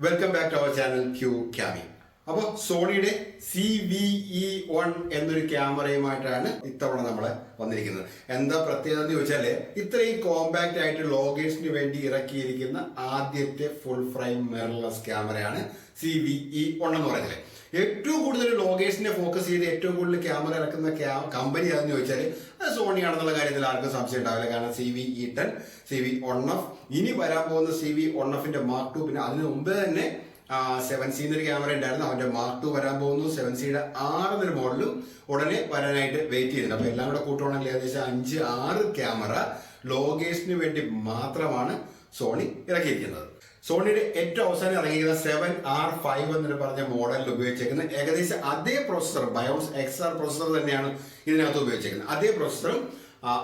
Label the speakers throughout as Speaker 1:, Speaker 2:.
Speaker 1: Welcome back to our channel ക്യൂ ക്യാമി. അപ്പോൾ സോണിയുടെ CVE1 എന്നൊരു ക്യാമറയുമായിട്ടാണ് ഇത്തവണ നമ്മൾ വന്നിരിക്കുന്നത്. എന്താ പ്രത്യേകത എന്ന് ചോദിച്ചാൽ ഇത്രയും കോമ്പാക്റ്റ് ആയിട്ട് ലോഗേഴ്സിന് വേണ്ടി ഇറക്കിയിരിക്കുന്ന ആദ്യത്തെ ഫുൾ ഫ്രെയിം മിറർലെസ് ക്യാമറയാണ് CVE1 എന്ന് പറയുന്നത്. ഏറ്റവും കൂടുതൽ ലോഗേഴ്സിനെ ഫോക്കസ് ചെയ്ത് ഏറ്റവും കൂടുതൽ ക്യാമറ ഇറക്കുന്ന കമ്പനി ആണെന്ന് ചോദിച്ചാൽ അത് സോണി ആണെന്നുള്ള കാര്യത്തിൽ ആർക്കും സംശയം ഉണ്ടാവില്ല. കാരണം CVE10, CVE1F, ഇനി വരാൻ പോകുന്ന CVE1Fന്റെ Mark 2, പിന്നെ അതിന് മുമ്പ് തന്നെ 7C എന്നൊരു ക്യാമറ ഉണ്ടായിരുന്നു, അവന്റെ Mark 2 വരാൻ പോകുന്നു. 7Cയുടെ 6 എന്നൊരു മോഡലും ഉടനെ വരാനായിട്ട് വെയിറ്റ് ചെയ്യുന്നുണ്ട്. അപ്പൊ എല്ലാം കൂടെ കൂട്ടുവാണെങ്കിൽ ഏകദേശം 5-6 ക്യാമറ ലോഗേഴ്സിന് വേണ്ടി മാത്രമാണ് സോണി ഇറക്കിയിരിക്കുന്നത്. സോണിയുടെ ഏറ്റവും അവസാനം ഇറങ്ങിയിരിക്കുന്ന 7R5 എന്ന് പറഞ്ഞ മോഡലിൽ ഉപയോഗിച്ചേക്കുന്ന ഏകദേശം അതേ പ്രൊസസർ, ബയോൺസ് XR പ്രൊസസർ തന്നെയാണ് ഇതിനകത്ത് ഉപയോഗിച്ചേക്കുന്നത്. അതേ പ്രൊസസറും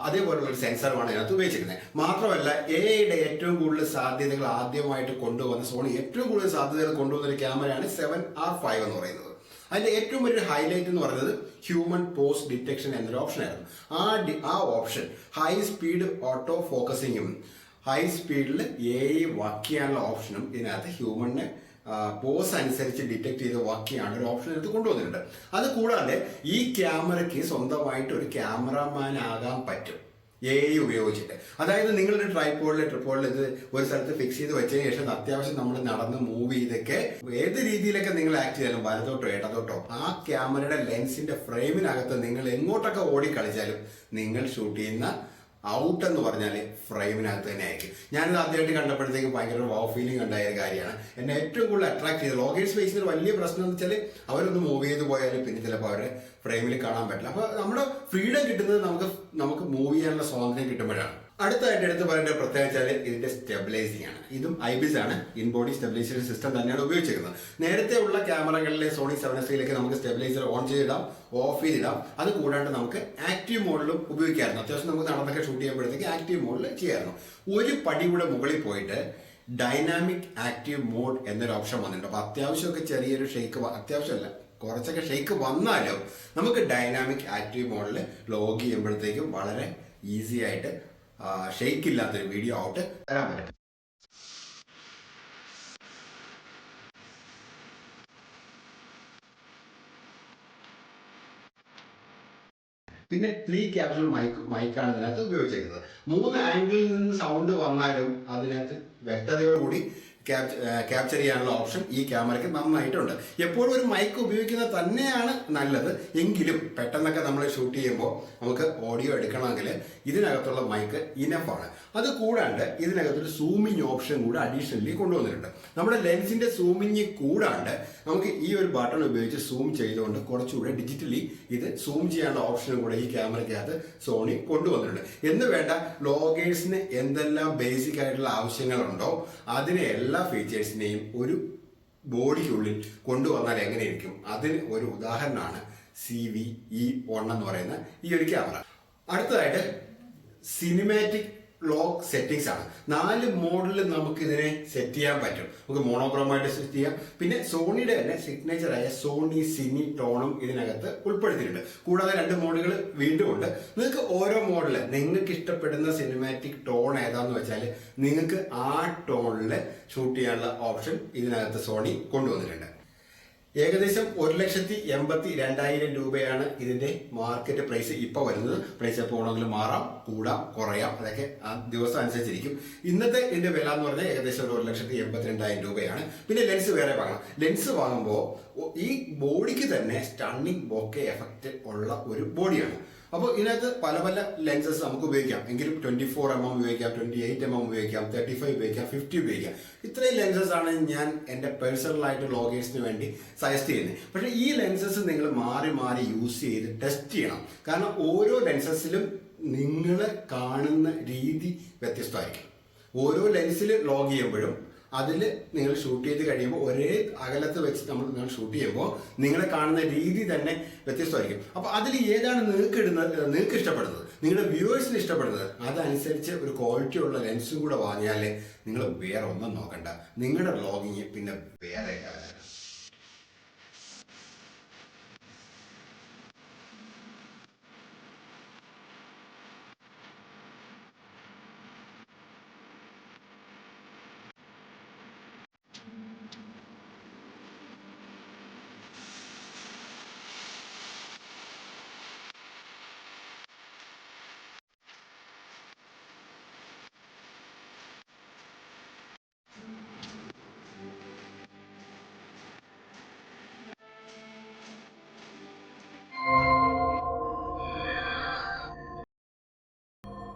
Speaker 1: അതേപോലുള്ള ഒരു സെൻസറുമാണ് ഇതിനകത്ത് ഉപയോഗിച്ചിരിക്കുന്നത്. മാത്രമല്ല AI ഏറ്റവും കൂടുതൽ സാധ്യതകൾ ആദ്യമായിട്ട് കൊണ്ടുവന്ന സോണി ഏറ്റവും കൂടുതൽ സാധ്യതകൾ കൊണ്ടുവന്ന ഒരു ക്യാമറയാണ് 7R5 എന്ന് പറയുന്നത്. അതിന്റെ ഏറ്റവും വലിയൊരു ഹൈലൈറ്റ് എന്ന് പറയുന്നത് ഹ്യൂമൻ പോസ് ഡിറ്റക്ഷൻ എന്നൊരു ഓപ്ഷനായിരുന്നു. ആ ഓപ്ഷൻ ഹൈ സ്പീഡ് ഓട്ടോ ഫോക്കസിങ്ങും ഹൈ സ്പീഡിൽ AI വർക്ക് ചെയ്യാനുള്ള ഓപ്ഷനും ഇതിനകത്ത് ഹ്യൂമനെ പോസ് അനുസരിച്ച് ഡിറ്റക്ട് ചെയ്ത് വർക്ക് ചെയ്യാനുള്ള ഒരു ഓപ്ഷൻ എടുത്ത് കൊണ്ടുവന്നിട്ടുണ്ട്. അത് കൂടാതെ ഈ ക്യാമറയ്ക്ക് സ്വന്തമായിട്ട് ഒരു ക്യാമറാമാൻ ആകാൻ പറ്റും AI ഉപയോഗിച്ചിട്ട്. അതായത് നിങ്ങളുടെ ട്രിപ്പോഡിൽ ഇത് ഒരു സ്ഥലത്ത് ഫിക്സ് ചെയ്ത് വെച്ചതിന് ശേഷം അത്യാവശ്യം നമ്മൾ നടന്ന് മൂവ് ചെയ്തൊക്കെ ഏത് രീതിയിലൊക്കെ നിങ്ങൾ ആക്ട് ചെയ്യാലും വലത്തോട്ടോ ഇടത്തോട്ടോ ആ ക്യാമറയുടെ ലെൻസിന്റെ ഫ്രെയിമിനകത്ത് നിങ്ങൾ എങ്ങോട്ടൊക്കെ ഓടി കളിച്ചാലും നിങ്ങൾ ഷൂട്ട് ചെയ്യുന്ന ഔട്ട് എന്ന് പറഞ്ഞാൽ ഫ്രെയിമിനകത്ത് തന്നെ ആയിരിക്കും. ഞാനിത് ആദ്യമായിട്ട് കണ്ടപ്പോഴത്തേക്കും ഭയങ്കര വാവ് ഫീലിംഗ് ഉണ്ടായ ഒരു കാര്യമാണ്. എന്നെ ഏറ്റവും കൂടുതൽ അട്രാക്ട് ചെയ്തത് ലോഗേഴ്സ് സ്പേസിന് വലിയ പ്രശ്നം എന്ന് വെച്ചാൽ അവരൊന്ന് മൂവ് ചെയ്ത് പോയാലും പിന്നെ ചിലപ്പോൾ അവരുടെ ഫ്രെയിമിൽ കാണാൻ പറ്റില്ല. അപ്പോൾ നമ്മുടെ ഫ്രീഡം കിട്ടുന്നത് നമുക്ക് മൂവ് ചെയ്യാനുള്ള സ്വാതന്ത്ര്യം കിട്ടുമ്പോഴാണ്. അടുത്തായിട്ട് എടുത്ത് പറയേണ്ട പ്രത്യേകം വെച്ചാൽ ഇതിന്റെ സ്റ്റെബിലൈസിംഗ് ആണ്. ഇതും IBIS ആണ്, ഇൻ ബോഡി സ്റ്റെബിലൈസർ സിസ്റ്റം തന്നെയാണ് ഉപയോഗിച്ചിരിക്കുന്നത്. നേരത്തെ ഉള്ള ക്യാമറകളിലെ സോണി 7Sയിലേക്ക് നമുക്ക് സ്റ്റെബിലൈസർ ഓൺ ചെയ്തിടാം, ഓഫ് ചെയ്തിടാം. അത് കൂടാണ്ട് നമുക്ക് ആക്റ്റീവ് മോഡിലും ഉപയോഗിക്കാമായിരുന്നു. അത്യാവശ്യം നമുക്ക് നടന്നൊക്കെ ഷൂട്ട് ചെയ്യുമ്പോഴത്തേക്ക് ആക്റ്റീവ് മോഡിൽ ചെയ്യാമായിരുന്നു. ഒരു പടി കൂടെ മുകളിൽ പോയിട്ട് ഡൈനാമിക് ആക്റ്റീവ് മോഡ് എന്നൊരു ഓപ്ഷൻ വന്നിട്ടുണ്ട്. അപ്പോൾ അത്യാവശ്യമൊക്കെ ചെറിയൊരു ഷെയ്ക്ക്, അത്യാവശ്യമല്ല കുറച്ചൊക്കെ ഷെയ്ക്ക് വന്നാലും നമുക്ക് ഡൈനാമിക് ആക്റ്റീവ് മോഡിൽ ലോഗ് ചെയ്യുമ്പോഴത്തേക്കും വളരെ ഈസി ആയിട്ട് ഷെയ്ക്ക് ഇല്ലാത്തൊരു വീഡിയോ ഔട്ട് തരാൻ പറ്റും. പിന്നെ 3 ക്യാപ്സ്യൂൾ മൈക്കാണ് ഇതിനകത്ത് ഉപയോഗിച്ചിരിക്കുന്നത്. 3 ആംഗിളിൽ നിന്ന് സൗണ്ട് വന്നാലും അതിനകത്ത് വ്യക്തതയോടുകൂടി ക്യാപ്ചർ ചെയ്യാനുള്ള ഓപ്ഷൻ ഈ ക്യാമറയ്ക്ക് നന്നായിട്ടുണ്ട്. എപ്പോഴും ഒരു മൈക്ക് ഉപയോഗിക്കുന്നത് തന്നെയാണ് നല്ലത്. എങ്കിലും പെട്ടെന്നൊക്കെ നമ്മൾ ഷൂട്ട് ചെയ്യുമ്പോൾ നമുക്ക് ഓഡിയോ എടുക്കണമെങ്കിൽ ഇതിനകത്തുള്ള മൈക്ക് ഇനഫാണ്. അത് കൂടാണ്ട് ഇതിനകത്തൊരു സൂമിങ് ഓപ്ഷൻ കൂടെ അഡീഷണലി കൊണ്ടുവന്നിട്ടുണ്ട്. നമ്മുടെ ലെൻസിന്റെ സൂമിങ് കൂടാണ്ട് നമുക്ക് ഈ ഒരു ബട്ടൺ ഉപയോഗിച്ച് സൂം ചെയ്തുകൊണ്ട് കുറച്ചുകൂടെ ഡിജിറ്റലി ഇത് സൂം ചെയ്യാനുള്ള ഓപ്ഷനും കൂടെ ഈ ക്യാമറയ്ക്കകത്ത് സോണി കൊണ്ടുവന്നിട്ടുണ്ട്. എന്ന് വേണ്ട ലോഗേഴ്സിന് എന്തെല്ലാം ബേസിക് ആയിട്ടുള്ള ആവശ്യങ്ങളുണ്ടോ അതിനെ എല്ലാ ഫീച്ചേഴ്സിനെയും ഒരു ബോഡിക്കുള്ളിൽ കൊണ്ടുവന്നാൽ എങ്ങനെയിരിക്കും അതിന് ഒരു ഉദാഹരണമാണ് CVE1 എന്ന് പറയുന്ന ഈ ഒരു ക്യാമറ. അടുത്തതായിട്ട് സിനിമാറ്റിക് ലോക്ക് സെറ്റിംഗ്സ് ആണ്. 4 മോഡലിൽ നമുക്ക് ഇതിനെ സെറ്റ് ചെയ്യാൻ പറ്റും. നമുക്ക് മോണോക്രോമായിട്ട് സെറ്റ് ചെയ്യാം. പിന്നെ സോണിയുടെ തന്നെ സിഗ്നേച്ചറായ സോണി സിനി ടോണും ഇതിനകത്ത് ഉൾപ്പെടുത്തിയിട്ടുണ്ട്. കൂടാതെ 2 മോഡുകൾ വീണ്ടും ഉണ്ട്. നിങ്ങൾക്ക് ഓരോ മോഡല് നിങ്ങൾക്ക് ഇഷ്ടപ്പെടുന്ന സിനിമാറ്റിക് ടോൺ ഏതാന്ന് വെച്ചാൽ നിങ്ങൾക്ക് ആ ടോണിൽ ഷൂട്ട് ചെയ്യാനുള്ള ഓപ്ഷൻ ഇതിനകത്ത് സോണി കൊണ്ടുവന്നിട്ടുണ്ട്. ഏകദേശം 1,82,000 രൂപയാണ് ഇതിന്റെ മാർക്കറ്റ് പ്രൈസ് ഇപ്പോൾ വരുന്നത്. പ്രൈസ് എപ്പോൾ വേണമെങ്കിലും മാറാം, കൂടാം, കുറയാം, അതൊക്കെ ആ ദിവസം അനുസരിച്ചിരിക്കും. ഇന്നത്തെ ഇതിന്റെ വില എന്ന് പറഞ്ഞാൽ ഏകദേശം 1,82,000 രൂപയാണ്. പിന്നെ ലെൻസ് വേറെ വാങ്ങണം. ലെൻസ് വാങ്ങുമ്പോൾ ഈ ബോഡിക്ക് തന്നെ സ്റ്റണ്ണിങ് ബോക്കെ എഫക്റ്റ് ഉള്ള ഒരു ബോഡിയാണ്. അപ്പോൾ ഇതിനകത്ത് പല പല ലെൻസസ് നമുക്ക് ഉപയോഗിക്കാം. എങ്കിലും 24mm ഉപയോഗിക്കാം, 28mm ഉപയോഗിക്കാം, 35 ഉപയോഗിക്കാം, 50 ഉപയോഗിക്കാം. ഇത്രയും ലെൻസസ് ആണ് ഞാൻ എൻ്റെ പേഴ്സണലായിട്ട് ലോഗേഴ്സിന് വേണ്ടി സജസ്റ്റ് ചെയ്യുന്നത്. പക്ഷേ ഈ ലെൻസസ് നിങ്ങൾ മാറി മാറി യൂസ് ചെയ്ത് ടെസ്റ്റ് ചെയ്യണം. കാരണം ഓരോ ലെൻസസിലും നിങ്ങൾ കാണുന്ന രീതി വ്യത്യസ്തമായിരിക്കും. ഓരോ ലെൻസിൽ ലോഗ് ചെയ്യുമ്പോഴും അതിൽ നിങ്ങൾ ഷൂട്ട് ചെയ്ത് കഴിയുമ്പോൾ ഒരേ അകലത്ത് വെച്ച് നിങ്ങൾ ഷൂട്ട് ചെയ്യുമ്പോൾ നിങ്ങളെ കാണുന്ന രീതി തന്നെ വ്യത്യസ്തമായിരിക്കും. അപ്പോൾ അതിൽ ഏതാണ് നിങ്ങൾക്ക് ഇഷ്ടപ്പെടുന്നത്, നിങ്ങളുടെ വ്യൂവേഴ്സിന് ഇഷ്ടപ്പെടുന്നത്, അതനുസരിച്ച് ഒരു ക്വാളിറ്റി ഉള്ള ലെൻസും കൂടെ വാങ്ങിയാൽ നിങ്ങൾ വേറെ ഒന്നും നോക്കണ്ട. നിങ്ങളുടെ വ്ളോഗിങ് പിന്നെ വേറെ